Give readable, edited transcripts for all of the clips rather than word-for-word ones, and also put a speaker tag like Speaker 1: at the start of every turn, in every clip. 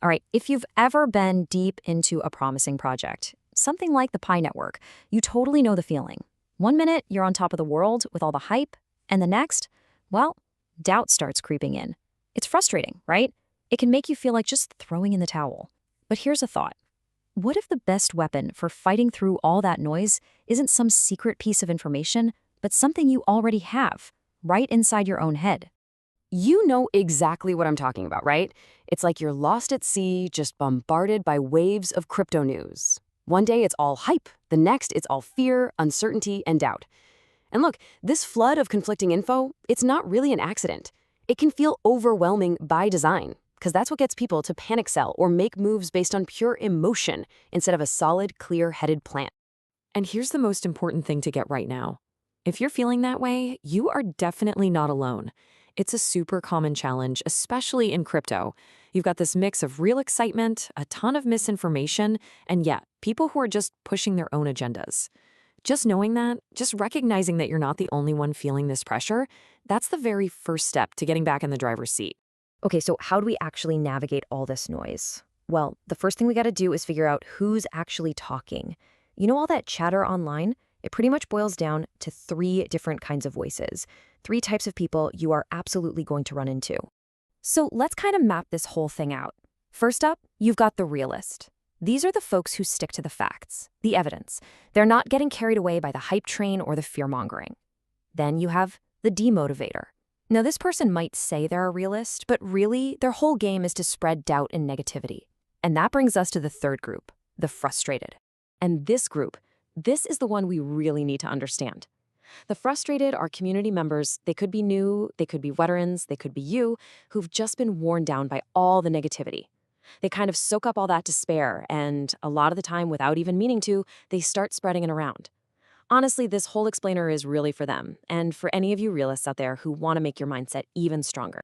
Speaker 1: All right, if you've ever been deep into a promising project, something like the Pi Network, you totally know the feeling. One minute, you're on top of the world with all the hype, and the next, well, doubt starts creeping in. It's frustrating, right? It can make you feel like just throwing in the towel. But here's a thought. What if the best weapon for fighting through all that noise isn't some secret piece of information, but something you already have, right inside your own head?
Speaker 2: You know exactly what I'm talking about, right? It's like you're lost at sea, just bombarded by waves of crypto news. One day it's all hype, the next it's all fear, uncertainty, and doubt. And look, this flood of conflicting info, it's not really an accident. It can feel overwhelming by design, because that's what gets people to panic sell or make moves based on pure emotion instead of a solid, clear-headed plan. And here's the most important thing to get right now. If you're feeling that way, you are definitely not alone. It's a super common challenge, especially in crypto. You've got this mix of real excitement, a ton of misinformation, and yet, people who are just pushing their own agendas. Just knowing that, just recognizing that you're not the only one feeling this pressure, that's the very first step to getting back in the driver's seat.
Speaker 1: Okay, so how do we actually navigate all this noise? Well, the first thing we got to do is figure out who's actually talking. You know all that chatter online? It pretty much boils down to three different kinds of voices, three types of people you are absolutely going to run into. So let's kind of map this whole thing out. First up, you've got the realist. These are the folks who stick to the facts, the evidence. They're not getting carried away by the hype train or the fear-mongering. Then you have the demotivator. Now, this person might say they're a realist, but really, their whole game is to spread doubt and negativity. And that brings us to the third group, the frustrated. And this group, this is the one we really need to understand. The frustrated are community members. They could be new, they could be veterans, they could be you, who've just been worn down by all the negativity. They kind of soak up all that despair, and a lot of the time, without even meaning to, they start spreading it around. Honestly, this whole explainer is really for them, and for any of you realists out there who want to make your mindset even stronger.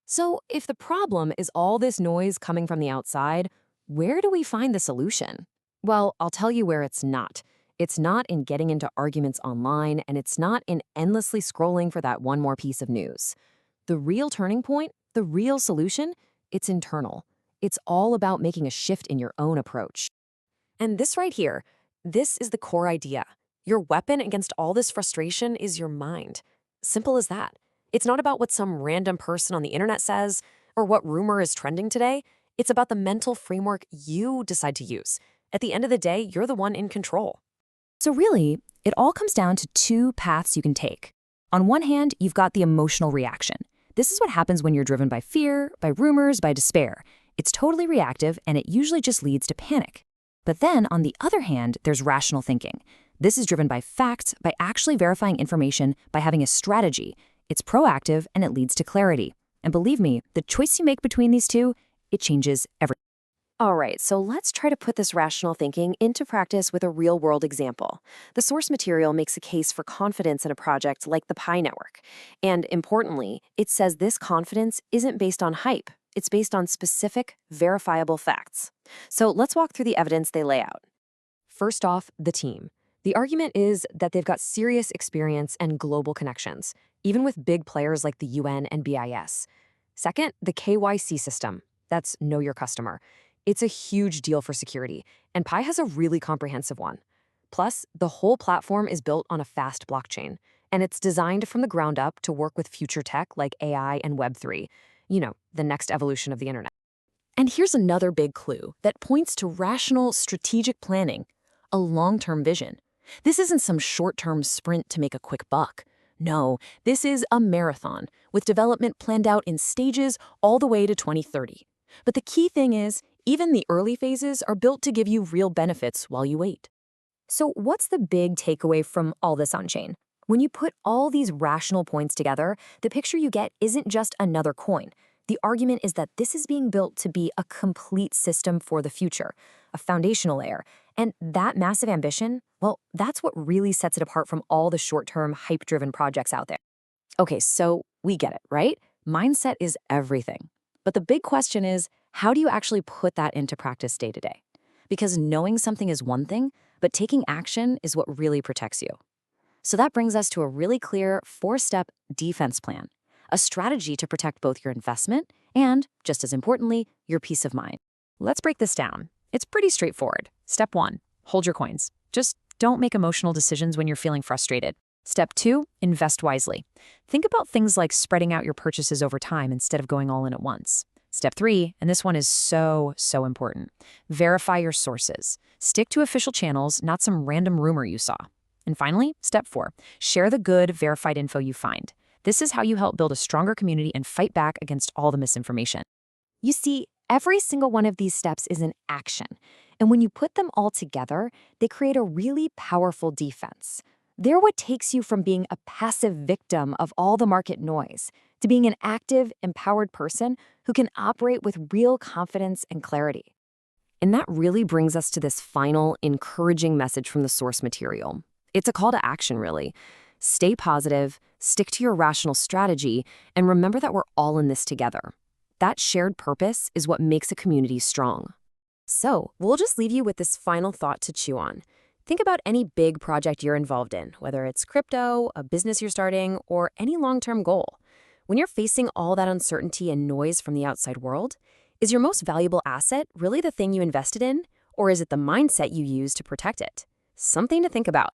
Speaker 1: So, if the problem is all this noise coming from the outside, where do we find the solution? Well, I'll tell you where it's not. It's not in getting into arguments online, and it's not in endlessly scrolling for that one more piece of news. The real turning point, the real solution, it's internal. It's all about making a shift in your own approach. And this right here, this is the core idea. Your weapon against all this frustration is your mind. Simple as that. It's not about what some random person on the internet says or what rumor is trending today. It's about the mental framework you decide to use. At the end of the day, you're the one in control. So really, it all comes down to two paths you can take. On one hand, you've got the emotional reaction. This is what happens when you're driven by fear, by rumors, by despair. It's totally reactive, and it usually just leads to panic. But then, on the other hand, there's rational thinking. This is driven by facts, by actually verifying information, by having a strategy. It's proactive, and it leads to clarity. And believe me, the choice you make between these two, it changes everything. All right, so let's try to put this rational thinking into practice with a real-world example. The source material makes a case for confidence in a project like the Pi Network. And importantly, it says this confidence isn't based on hype. It's based on specific, verifiable facts. So let's walk through the evidence they lay out. First off, the team. The argument is that they've got serious experience and global connections, even with big players like the UN and BIS. Second, the KYC system. That's Know Your Customer. It's a huge deal for security, and Pi has a really comprehensive one. Plus, the whole platform is built on a fast blockchain, and it's designed from the ground up to work with future tech like AI and Web3, the next evolution of the internet. And here's another big clue that points to rational, strategic planning, a long-term vision. This isn't some short-term sprint to make a quick buck. No, this is a marathon, with development planned out in stages all the way to 2030. But the key thing is, even the early phases are built to give you real benefits while you wait. So what's the big takeaway from all this on-chain? When you put all these rational points together, the picture you get isn't just another coin. The argument is that this is being built to be a complete system for the future, a foundational layer. And that massive ambition, well, that's what really sets it apart from all the short-term, hype-driven projects out there. Okay, so we get it, right? Mindset is everything. But the big question is, how do you actually put that into practice day to day? Because knowing something is one thing, but taking action is what really protects you. So that brings us to a really clear 4-step defense plan, a strategy to protect both your investment and, just as importantly, your peace of mind.
Speaker 3: Let's break this down. It's pretty straightforward. Step 1, hold your coins. Just don't make emotional decisions when you're feeling frustrated. Step 2, invest wisely. Think about things like spreading out your purchases over time instead of going all in at once. Step 3, and this one is so important, verify your sources. Stick to official channels, not some random rumor you saw. And finally, step 4, share the good, verified info you find. This is how you help build a stronger community and fight back against all the misinformation.
Speaker 1: You see, every single one of these steps is an action. And when you put them all together, they create a really powerful defense. They're what takes you from being a passive victim of all the market noise to being an active, empowered person who can operate with real confidence and clarity.
Speaker 2: And that really brings us to this final, encouraging message from the source material. It's a call to action, really. Stay positive, stick to your rational strategy, and remember that we're all in this together. That shared purpose is what makes a community strong. So, we'll just leave you with this final thought to chew on. Think about any big project you're involved in, whether it's crypto, a business you're starting, or any long-term goal. When you're facing all that uncertainty and noise from the outside world, is your most valuable asset really the thing you invested in, or is it the mindset you use to protect it? Something to think about.